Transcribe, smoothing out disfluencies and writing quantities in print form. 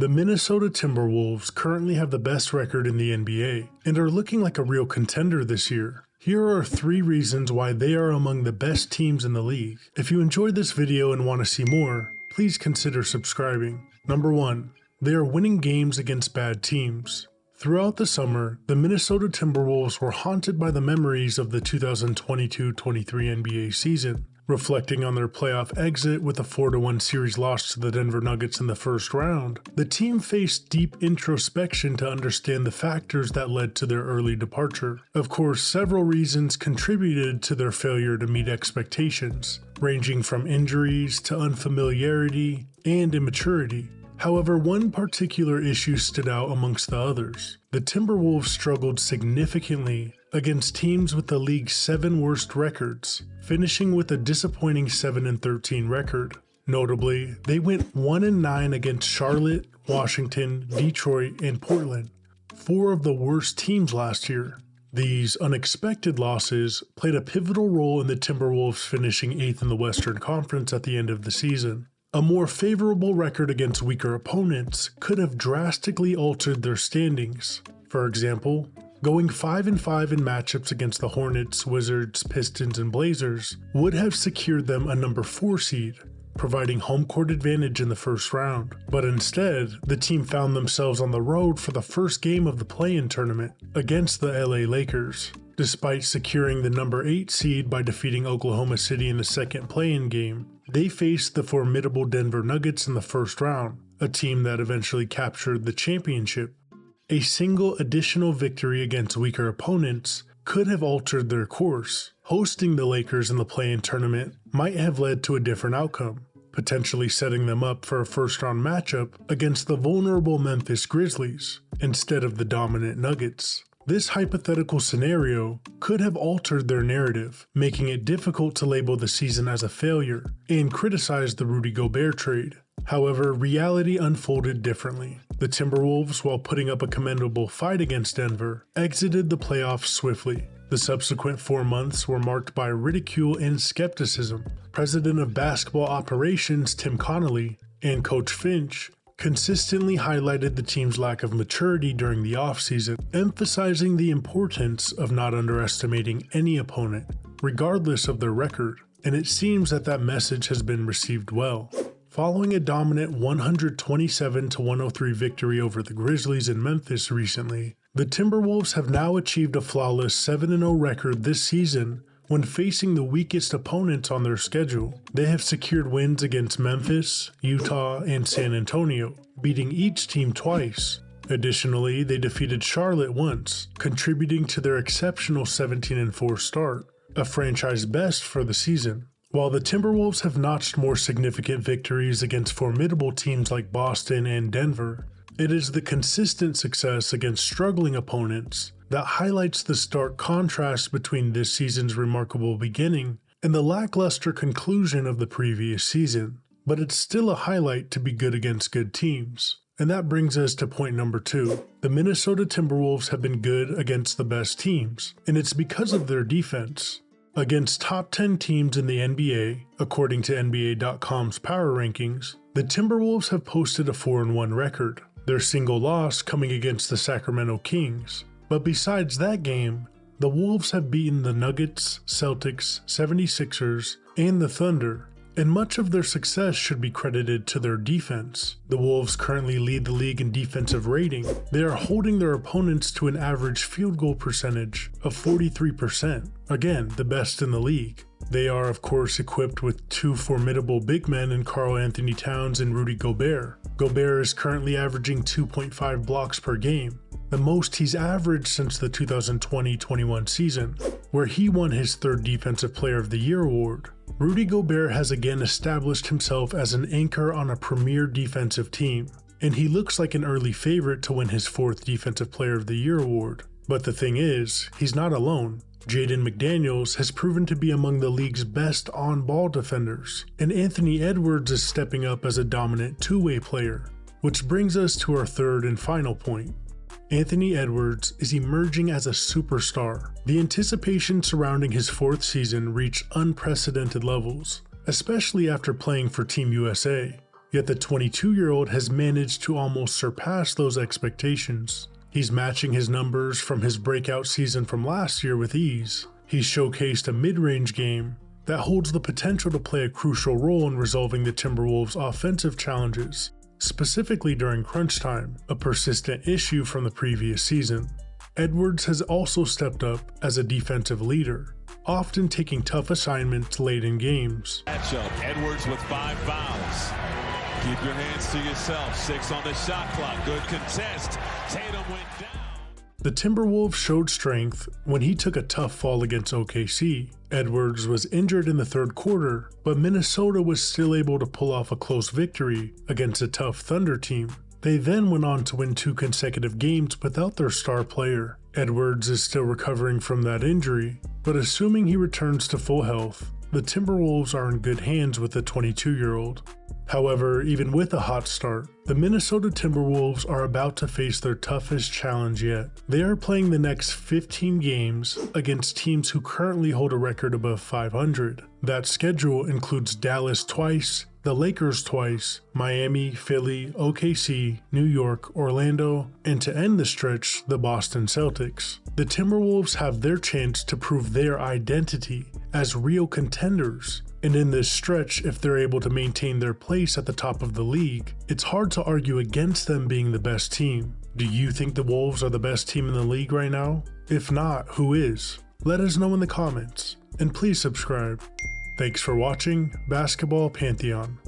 The Minnesota Timberwolves currently have the best record in the NBA and are looking like a real contender this year. Here are 3 reasons why they are among the best teams in the league. If you enjoyed this video and want to see more, please consider subscribing. Number 1. They are winning games against bad teams. Throughout the summer, the Minnesota Timberwolves were haunted by the memories of the 2022-23 NBA season. Reflecting on their playoff exit with a 4-1 series loss to the Denver Nuggets in the first round, the team faced deep introspection to understand the factors that led to their early departure. Of course, several reasons contributed to their failure to meet expectations, ranging from injuries to unfamiliarity and immaturity. However, one particular issue stood out amongst the others. The Timberwolves struggled significantly against teams with the league's 7 worst records, finishing with a disappointing 7-13 record. Notably, they went 1-9 against Charlotte, Washington, Detroit, and Portland, 4 of the worst teams last year. These unexpected losses played a pivotal role in the Timberwolves finishing 8th in the Western Conference at the end of the season. A more favorable record against weaker opponents could have drastically altered their standings. For example, going 5-5 in matchups against the Hornets, Wizards, Pistons, and Blazers would have secured them a number 4 seed, providing home court advantage in the first round. But instead, the team found themselves on the road for the first game of the play-in tournament against the LA Lakers. Despite securing the number 8 seed by defeating Oklahoma City in the second play-in game, they faced the formidable Denver Nuggets in the first round, a team that eventually captured the championship. A single additional victory against weaker opponents could have altered their course. Hosting the Lakers in the play-in tournament might have led to a different outcome, potentially setting them up for a first-round matchup against the vulnerable Memphis Grizzlies instead of the dominant Nuggets. This hypothetical scenario could have altered their narrative, making it difficult to label the season as a failure and criticize the Rudy Gobert trade. However, reality unfolded differently. The Timberwolves, while putting up a commendable fight against Denver, exited the playoffs swiftly. The subsequent 4 months were marked by ridicule and skepticism. President of Basketball Operations Tim Connolly and Coach Finch consistently highlighted the team's lack of maturity during the offseason, emphasizing the importance of not underestimating any opponent, regardless of their record, and it seems that that message has been received well. Following a dominant 127-103 victory over the Grizzlies in Memphis recently, the Timberwolves have now achieved a flawless 7-0 record this season when facing the weakest opponents on their schedule. They have secured wins against Memphis, Utah, and San Antonio, beating each team twice. Additionally, they defeated Charlotte once, contributing to their exceptional 17-4 start, a franchise best for the season. While the Timberwolves have notched more significant victories against formidable teams like Boston and Denver, it is the consistent success against struggling opponents that highlights the stark contrast between this season's remarkable beginning and the lackluster conclusion of the previous season. But it's still a highlight to be good against good teams. And that brings us to point number 2. The Minnesota Timberwolves have been good against the best teams, and it's because of their defense. Against top 10 teams in the NBA, according to NBA.com's power rankings, the Timberwolves have posted a 4-1 record, their single loss coming against the Sacramento Kings. But besides that game, the Wolves have beaten the Nuggets, Celtics, 76ers, and the Thunder, and much of their success should be credited to their defense. The Wolves currently lead the league in defensive rating. They are holding their opponents to an average field goal percentage of 43%, again, the best in the league. They are, of course, equipped with 2 formidable big men in Karl Anthony Towns and Rudy Gobert. Gobert is currently averaging 2.5 blocks per game, the most he's averaged since the 2020-21 season, where he won his 3rd Defensive Player of the Year award. Rudy Gobert has again established himself as an anchor on a premier defensive team, and he looks like an early favorite to win his 4th Defensive Player of the Year award. But the thing is, he's not alone. Jaden McDaniels has proven to be among the league's best on-ball defenders, and Anthony Edwards is stepping up as a dominant 2-way player. Which brings us to our 3rd and final point. Anthony Edwards is emerging as a superstar. The anticipation surrounding his 4th season reached unprecedented levels, especially after playing for Team USA. Yet the 22-year-old has managed to almost surpass those expectations. He's matching his numbers from his breakout season from last year with ease. He's showcased a mid-range game that holds the potential to play a crucial role in resolving the Timberwolves' offensive challenges, specifically during crunch time, a persistent issue from the previous season. Edwards has also stepped up as a defensive leader, often taking tough assignments late in games. Matchup, Edwards with 5 fouls. Keep your hands to yourself. 6 on the shot clock. Good contest. Tatum went down. The Timberwolves showed strength when he took a tough fall against OKC. Edwards was injured in the third quarter, but Minnesota was still able to pull off a close victory against a tough Thunder team. They then went on to win 2 consecutive games without their star player. Edwards is still recovering from that injury, but assuming he returns to full health, the Timberwolves are in good hands with the 22-year-old. However, even with a hot start, the Minnesota Timberwolves are about to face their toughest challenge yet. They are playing the next 15 games against teams who currently hold a record above 500. That schedule includes Dallas twice, the Lakers twice, Miami, Philly, OKC, New York, Orlando, and to end the stretch, the Boston Celtics. The Timberwolves have their chance to prove their identity as real contenders. And in this stretch, if they're able to maintain their place at the top of the league, it's hard to argue against them being the best team. Do you think the Wolves are the best team in the league right now? If not, who is? Let us know in the comments, and please subscribe. Thanks for watching Basketball Pantheon.